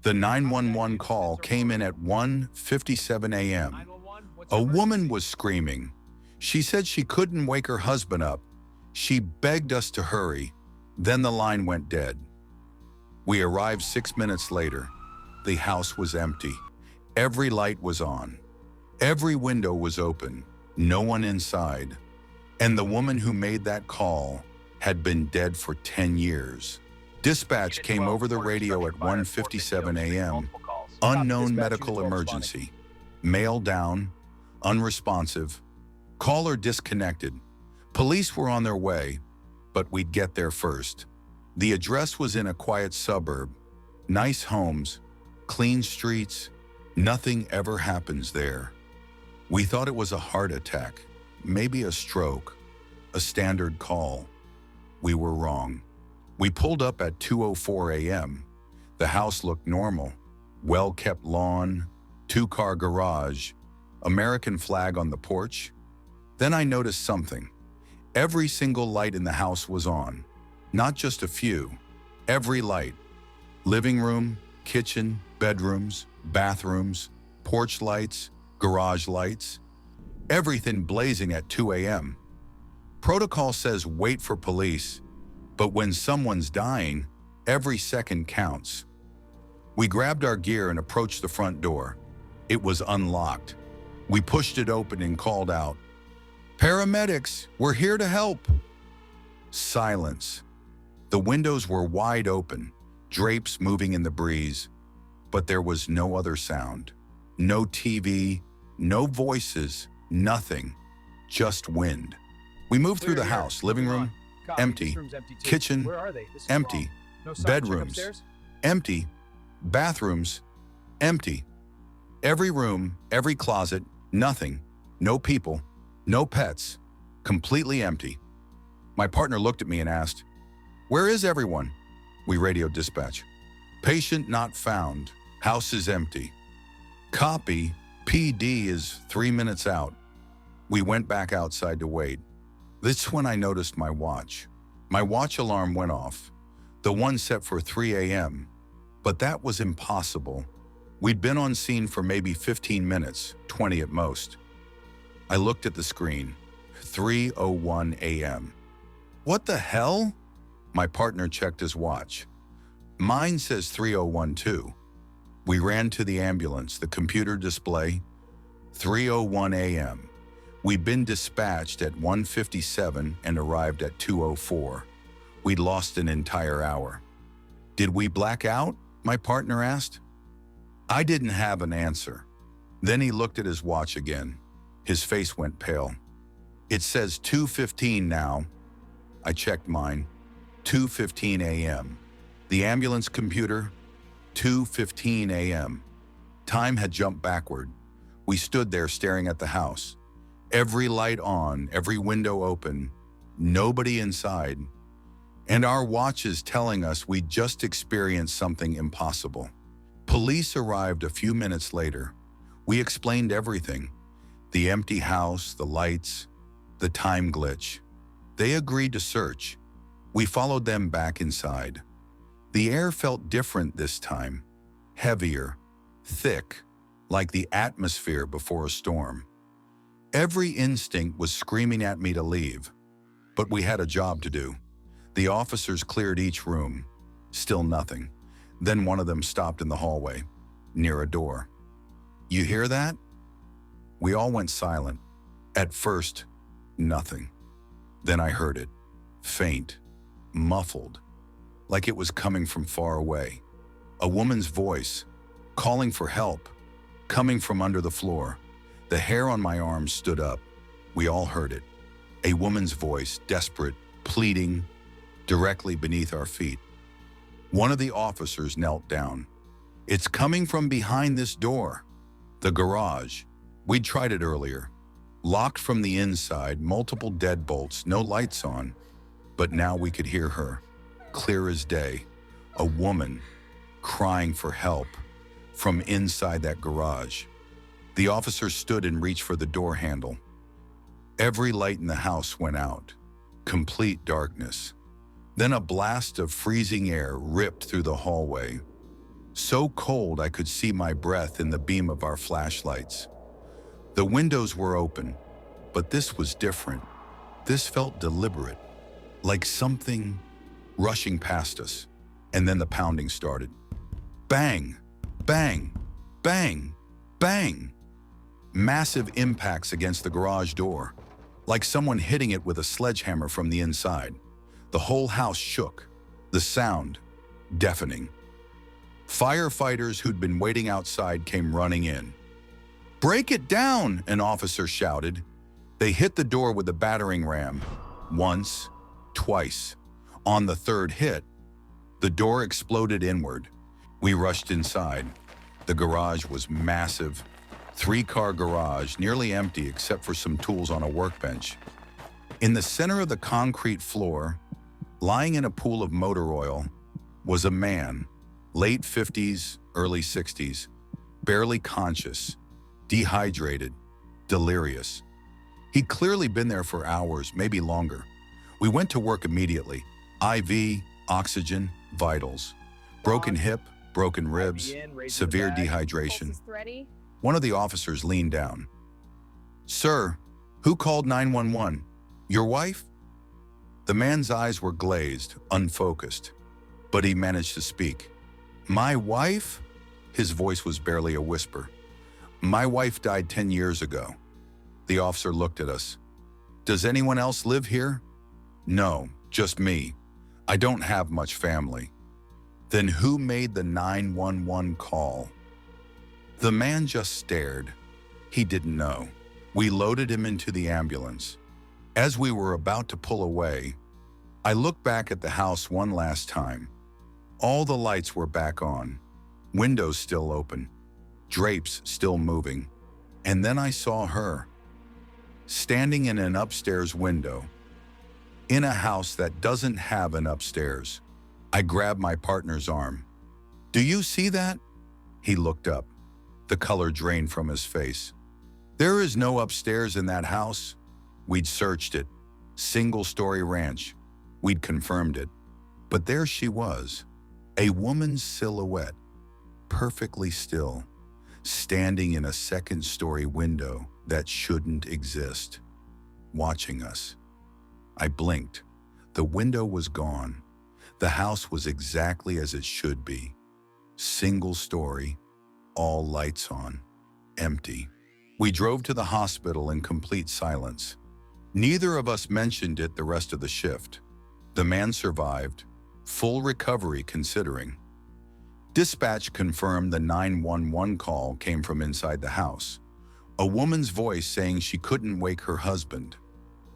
The 911 call came in at 1:57 a.m. A woman was screaming. She said she couldn't wake her husband up. She begged us to hurry. Then the line went dead. We arrived 6 minutes later. The house was empty. Every light was on. Every window was open. No one inside. And the woman who made that call had been dead for 10 years. Dispatch came over the radio at 1:57 a.m. Unknown medical emergency. Mail down, unresponsive. Caller disconnected. Police were on their way, but we'd get there first. The address was in a quiet suburb. Nice homes, clean streets. Nothing ever happens there. We thought it was a heart attack, maybe a stroke, a standard call. We were wrong. We pulled up at 2:04 a.m. The house looked normal. Well-kept lawn, two-car garage, American flag on the porch. Then I noticed something. Every single light in the house was on. Not just a few. Every light. Living room, kitchen, bedrooms, bathrooms, porch lights, garage lights. Everything blazing at 2 a.m. Protocol says wait for police, but when someone's dying, every second counts. We grabbed our gear and approached the front door. It was unlocked. We pushed it open and called out, "Paramedics, we're here to help." Silence. The windows were wide open, drapes moving in the breeze, but there was no other sound. No TV, no voices, nothing, just wind. We moved through the house, living room, empty, kitchen, empty, bedrooms, empty, bathrooms, empty. Every room, every closet, nothing, no people, no pets, completely empty. My partner looked at me and asked, "Where is everyone?" We radioed dispatch. "Patient not found. House is empty." Copy, PD is 3 minutes out. We went back outside to wait. That's when I noticed my watch. My watch alarm went off, the one set for 3 a.m., but that was impossible. We'd been on scene for maybe 15 minutes, 20 at most. I looked at the screen, 3:01 a.m. What the hell? My partner checked his watch. Mine says 3:01 too. We ran to the ambulance, the computer display, 3:01 a.m. We'd been dispatched at 1:57 and arrived at 2:04. We'd lost an entire hour. Did we black out? My partner asked. I didn't have an answer. Then he looked at his watch again. His face went pale. It says 2:15 now. I checked mine. 2:15 a.m. The ambulance computer, 2:15 a.m. Time had jumped backward. We stood there staring at the house. Every light on, every window open, nobody inside. And our watches telling us we'd just experienced something impossible. Police arrived a few minutes later. We explained everything. The empty house, the lights, the time glitch. They agreed to search. We followed them back inside. The air felt different this time. Heavier, thick, like the atmosphere before a storm. Every instinct was screaming at me to leave, but we had a job to do. The officers cleared each room. Still nothing. Then one of them stopped in the hallway, near a door. "You hear that?" We all went silent. At first, nothing. Then I heard it, faint, muffled, like it was coming from far away. A woman's voice, calling for help, coming from under the floor. The hair on my arms stood up. We all heard it. A woman's voice, desperate, pleading, directly beneath our feet. One of the officers knelt down. "It's coming from behind this door." The garage. We'd tried it earlier. Locked from the inside, multiple deadbolts, no lights on. But now we could hear her, clear as day. A woman crying for help from inside that garage. The officer stood and reached for the door handle. Every light in the house went out. Complete darkness. Then a blast of freezing air ripped through the hallway. so cold I could see my breath in the beam of our flashlights. The windows were open, but this was different. This felt deliberate, like something rushing past us. And then the pounding started. Bang, bang, bang, bang. Massive impacts against the garage door, like someone hitting it with a sledgehammer from the inside. The whole house shook, the sound deafening. Firefighters who'd been waiting outside came running in. "Break it down," an officer shouted. They hit the door with a battering ram. Once, twice. On the third hit, the door exploded inward. We rushed inside. The garage was massive. 3-car garage, nearly empty except for some tools on a workbench. In the center of the concrete floor, lying in a pool of motor oil, was a man, late 50s, early 60s, barely conscious, dehydrated, delirious. He'd clearly been there for hours, maybe longer. We went to work immediately. IV, oxygen, vitals. Broken hip, broken ribs, severe dehydration. One of the officers leaned down. "Sir, who called 911? Your wife?" The man's eyes were glazed, unfocused, but he managed to speak. "My wife?" His voice was barely a whisper. "My wife died 10 years ago." The officer looked at us. "Does anyone else live here?" "No, just me. I don't have much family." "Then who made the 911 call?" The man just stared. He didn't know. We loaded him into the ambulance. As we were about to pull away, I looked back at the house one last time. All the lights were back on, windows still open, drapes still moving. And then I saw her, standing in an upstairs window, in a house that doesn't have an upstairs. I grabbed my partner's arm. "Do you see that?" He looked up. The color drained from his face. "There is no upstairs in that house." We'd searched it. Single-story ranch. We'd confirmed it. But there she was, a woman's silhouette, perfectly still, standing in a second-story window that shouldn't exist, watching us. I blinked. The window was gone. The house was exactly as it should be. Single story, all lights on, empty. We drove to the hospital in complete silence. Neither of us mentioned it the rest of the shift. The man survived, full recovery considering. Dispatch confirmed the 911 call came from inside the house. A woman's voice saying she couldn't wake her husband.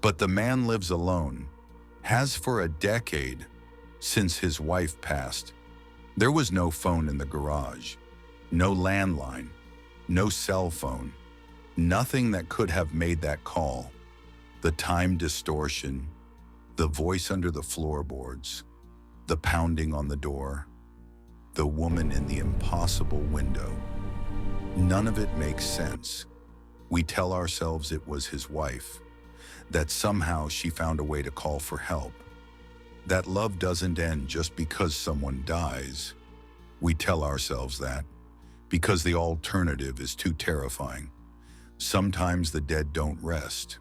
But the man lives alone, has for a decade, since his wife passed. There was no phone in the garage, no landline, no cell phone, nothing that could have made that call. The time distortion, the voice under the floorboards, the pounding on the door, the woman in the impossible window. None of it makes sense. We tell ourselves it was his wife, that somehow she found a way to call for help, that love doesn't end just because someone dies. We tell ourselves that because the alternative is too terrifying. Sometimes the dead don't rest.